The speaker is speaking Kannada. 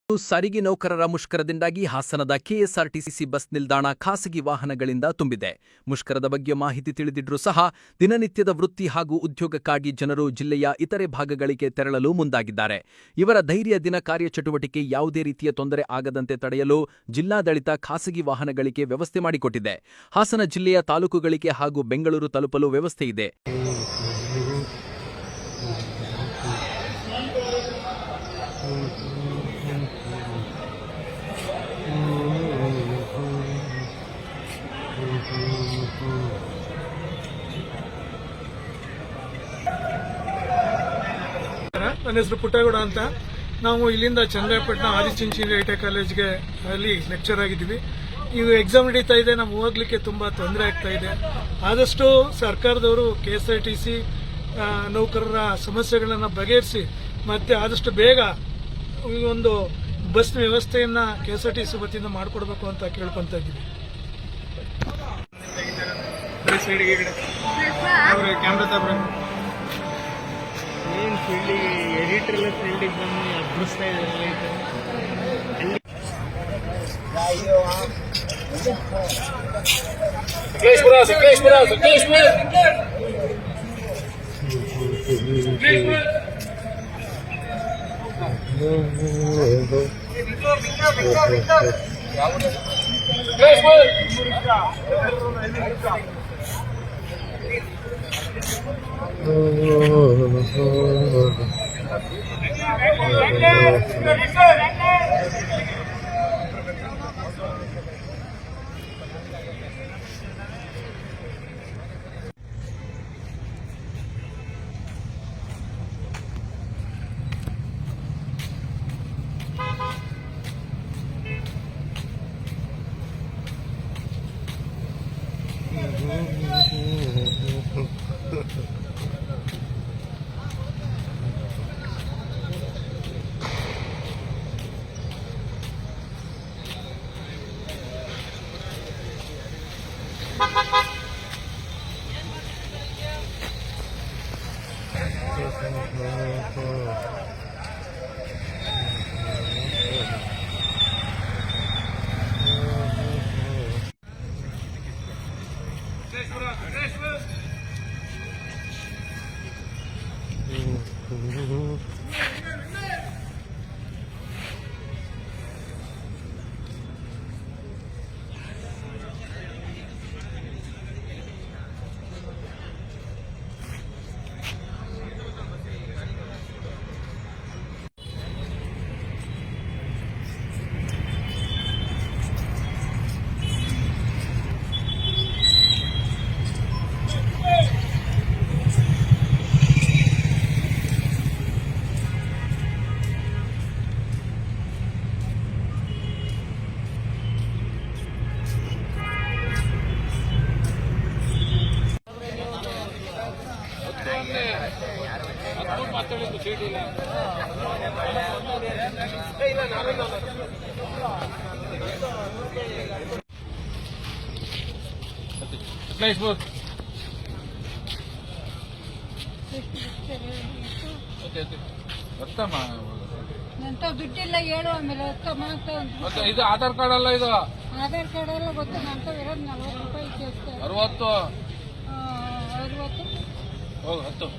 ಸಾರಿಗೆ ನೌಕರರ ಮುಷ್ಕರದಿಂದಾಗಿ ಹಾಸನದ ಕೆಎಸ್ಆರ್ಟಿಸಿ ಬಸ್ ನಿಲ್ದಾಣ ಖಾಸಗಿ ವಾಹನಗಳಿಂದ ತುಂಬಿದೆ. ಮುಷ್ಕರದ ಬಗ್ಗೆ ಮಾಹಿತಿ ತಿಳಿದಿದ್ರೂ ಸಹ ದಿನನಿತ್ಯದ ವೃತ್ತಿ ಹಾಗೂ ಉದ್ಯೋಗಕ್ಕಾಗಿ ಜನರು ಜಿಲ್ಲೆಯ ಇತರೆ ಭಾಗಗಳಿಗೆ ತೆರಳಲು ಮುಂದಾಗಿದ್ದಾರೆ. ಇವರ ಧೈರ್ಯ ದಿನ ಕಾರ್ಯಚಟುವಟಿಕೆ ಯಾವುದೇ ರೀತಿಯ ತೊಂದರೆ ಆಗದಂತೆ ತಡೆಯಲು ಜಿಲ್ಲಾಡಳಿತ ಖಾಸಗಿ ವಾಹನಗಳಿಗೆ ವ್ಯವಸ್ಥೆ ಮಾಡಿಕೊಟ್ಟಿದೆ. ಹಾಸನ ಜಿಲ್ಲೆಯ ತಾಲೂಕುಗಳಿಗೆ ಹಾಗೂ ಬೆಂಗಳೂರು ತಲುಪಲು ವ್ಯವಸ್ಥೆ ಇದೆ. ನನ್ನ ಹೆಸರು ಪುಟ್ಟೇಗೌಡ ಅಂತ. ನಾವು ಇಲ್ಲಿಂದ ಚಂದ್ರಪಟ್ಟಣ ಆದಿಚುಂಚನಗಿರಿ ಐಟೆಕ್ ಕಾಲೇಜ್ಗೆ ಅಲ್ಲಿ ಲೆಕ್ಚರ್ ಆಗಿದ್ದೀವಿ. ಈಗ ಎಕ್ಸಾಮ್ ನಡೀತಾ ಇದೆ, ನಮ್ಗೆ ಹೋಗ್ಲಿಕ್ಕೆ ತುಂಬ ತೊಂದರೆ ಆಗ್ತಾ ಇದೆ. ಆದಷ್ಟು ಸರ್ಕಾರದವರು ಕೆಎಸ್ಆರ್ಟಿಸಿ ನೌಕರರ ಸಮಸ್ಯೆಗಳನ್ನು ಬಗೆಹರಿಸಿ ಮತ್ತೆ ಆದಷ್ಟು ಬೇಗ ಈ ಒಂದು ಬಸ್ ವ್ಯವಸ್ಥೆಯನ್ನ ಕೆಎಸ್ಆರ್ಟಿಸಿ ವತಿಯಿಂದ ಮಾಡಿಕೊಡ್ಬೇಕು ಅಂತ ಕೇಳ್ಕೊಂತ ಇದ್ದೀವಿ. ಏನು ಫೀಲ್ಡಿಗೆ ಎಡಿಟರ್ ಫೀಲ್ಡಿಗೆ ಬಂದು ಅಭ್ಯಸ್ತಾ ಇದ್ದಾರೆ. ದುಡ್ಡಿಲ್ಲ ಹೇಳು. ಆಮೇಲೆ ಇದು ಆಧಾರ್ ಕಾರ್ಡ್ ಅಲ್ಲ, ಇದು ಆಧಾರ್ ಕಾರ್ಡ್ ಎಲ್ಲ ಗೊತ್ತು. ನಂತ ಇರೋದು 40 ರೂಪಾಯಿ ಜಾಸ್ತಿ. 60 60 ಹೋಗು 10